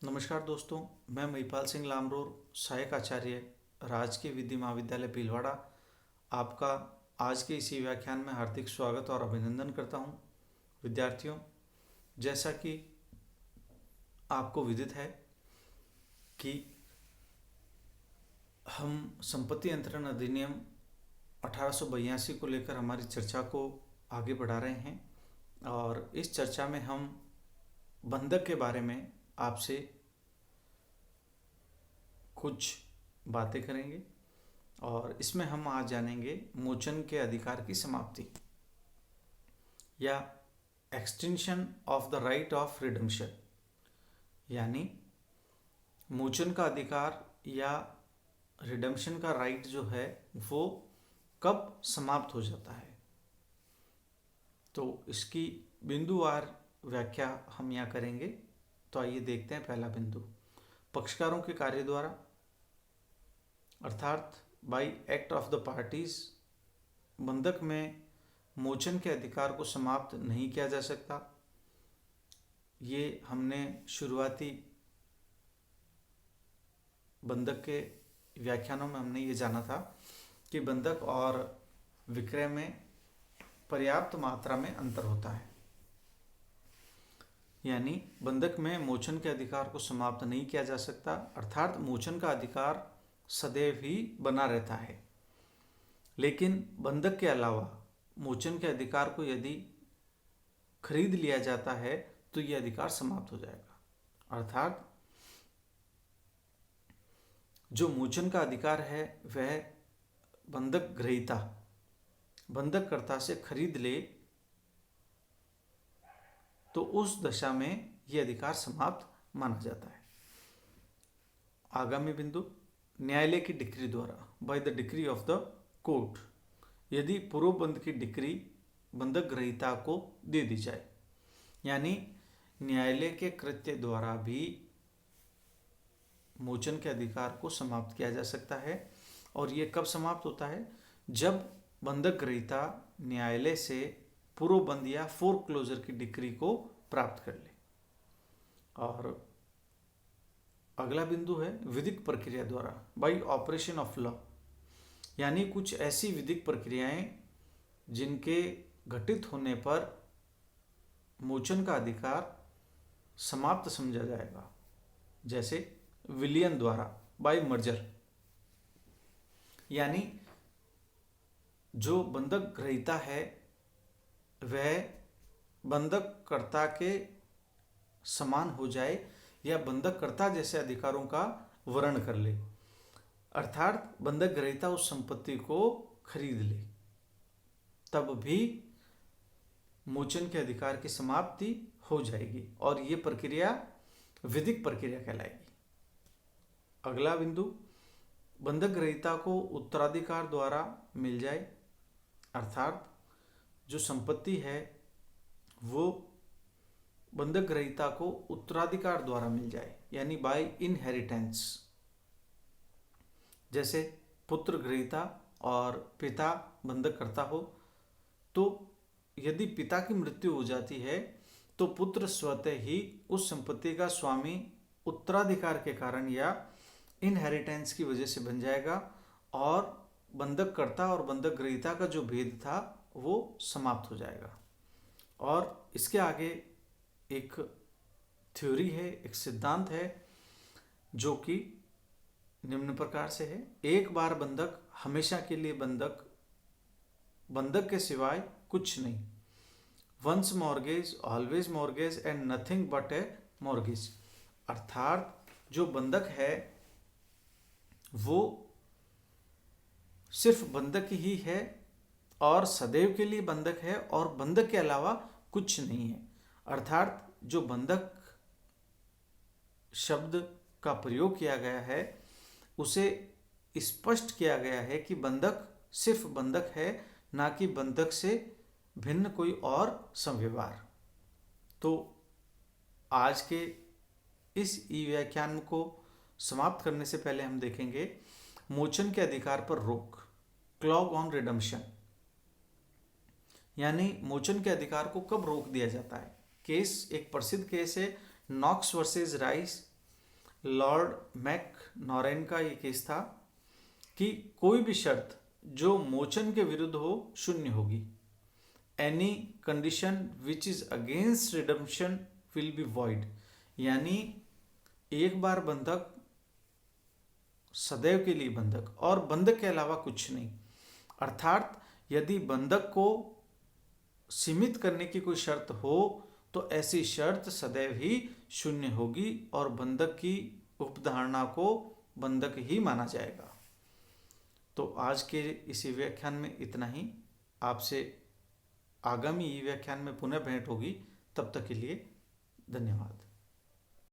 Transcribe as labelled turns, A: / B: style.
A: नमस्कार दोस्तों, मैं महिपाल सिंह लामरोर, सहायक आचार्य, राजकीय विधि महाविद्यालय भीलवाड़ा। आपका आज के इसी व्याख्यान में हार्दिक स्वागत और अभिनंदन करता हूं। विद्यार्थियों, जैसा कि आपको विदित है कि हम संपत्ति अंतरण अधिनियम 1882 को लेकर हमारी चर्चा को आगे बढ़ा रहे हैं और इस चर्चा में हम बंधक के बारे में आपसे कुछ बातें करेंगे और इसमें हम आज जानेंगे मोचन के अधिकार की समाप्ति या extension of the right of redemption, यानी मोचन का अधिकार या रिडम्पशन का राइट जो है वो कब समाप्त हो जाता है। तो इसकी बिंदुवार व्याख्या हम यहाँ करेंगे। तो आइए देखते हैं। पहला बिंदु, पक्षकारों के कार्य द्वारा अर्थात bye act of the parties बंधक में मोचन के अधिकार को समाप्त नहीं किया जा सकता। ये हमने शुरुआती बंधक के व्याख्यानों में हमने ये जाना था कि बंधक और विक्रय में पर्याप्त मात्रा में अंतर होता है, यानी बंधक में मोचन के अधिकार को समाप्त नहीं किया जा सकता, अर्थात मोचन का अधिकार सदैव ही बना रहता है। लेकिन बंधक के अलावा मोचन के अधिकार को यदि खरीद लिया जाता है तो यह अधिकार समाप्त हो जाएगा। अर्थात जो मोचन का अधिकार है वह बंधक ग्रहीता बंधककर्ता से खरीद ले तो उस दशा में यह अधिकार समाप्त माना जाता है। आगामी बिंदु, न्यायालय की डिक्री द्वारा, by the decree of the court, यदि पूर्वबंध की डिक्री बंधक ग्रहीता को दे दी जाए, यानी न्यायालय के कृत्य द्वारा भी मोचन के अधिकार को समाप्त किया जा सकता है। और ये कब समाप्त होता है? जब बंधक ग्रहीता न्यायालय से पूर्वबंध या फोरक्लोजर की डिक्री को प्राप्त कर ले। और अगला बिंदु है विधिक प्रक्रिया द्वारा, बाय ऑपरेशन ऑफ लॉ, यानी कुछ ऐसी विधिक प्रक्रियाएं जिनके घटित होने पर मोचन का अधिकार समाप्त समझा जाएगा, जैसे विलियन द्वारा, बाय मर्जर, यानी जो बंधक ग्रहीता है वह बंधककर्ता के समान हो जाए या बंधककर्ता जैसे अधिकारों का वर्ण कर ले, अर्थात बंधक ग्रहीता उस संपत्ति को खरीद ले, तब भी मोचन के अधिकार की समाप्ति हो जाएगी और ये प्रक्रिया विधिक प्रक्रिया कहलाएगी। अगला बिंदु, बंधक ग्रहीता को उत्तराधिकार द्वारा मिल जाए, अर्थात जो संपत्ति है वो बंधक ग्रहीता को उत्तराधिकार द्वारा मिल जाए, यानी बाय इनहेरिटेंस। जैसे पुत्र ग्रहीता और पिता बंधक करता हो, तो यदि पिता की मृत्यु हो जाती है तो पुत्र स्वतः ही उस संपत्ति का स्वामी उत्तराधिकार के कारण या इनहेरिटेंस की वजह से बन जाएगा और बंधककर्ता और बंधक ग्रहीता का जो भेद था वो समाप्त हो जाएगा। और इसके आगे एक थ्योरी है, एक सिद्धांत है जो कि निम्न प्रकार से है। एक बार बंधक, हमेशा के लिए बंधक, बंधक के सिवाय कुछ नहीं। Once mortgage always mortgage and nothing but a mortgage, अर्थात जो बंधक है वो सिर्फ बंधक ही है और सदैव के लिए बंधक है और बंधक के अलावा कुछ नहीं है। अर्थात जो बंधक शब्द का प्रयोग किया गया है उसे स्पष्ट किया गया है कि बंधक सिर्फ बंधक है, ना कि बंधक से भिन्न कोई और संव्यवहार। तो आज के इस ई व्याख्यान को समाप्त करने से पहले हम देखेंगे मोचन के अधिकार पर रोक, क्लॉग ऑन रिडम्पशन, यानी मोचन के अधिकार को कब रोक दिया जाता है। केस, एक प्रसिद्ध केस है नॉक्स वर्सेस राइस लॉर्ड मैकनॉरेन का ये केस था कि कोई भी शर्त जो मोचन के विरुद्ध हो शून्य होगी। Any condition which is against redemption will be void, यानी एक बार बंधक सदैव के लिए बंधक और बंधक के अलावा कुछ नहीं। अर्थात यदि बंधक को सीमित करने की कोई शर्त हो तो ऐसी शर्त सदैव ही शून्य होगी और बंधक की उपधारणा को बंधक ही माना जाएगा। तो आज के इसी व्याख्यान में इतना ही। आपसे आगामी व्याख्यान में पुनः भेंट होगी। तब तक के लिए धन्यवाद।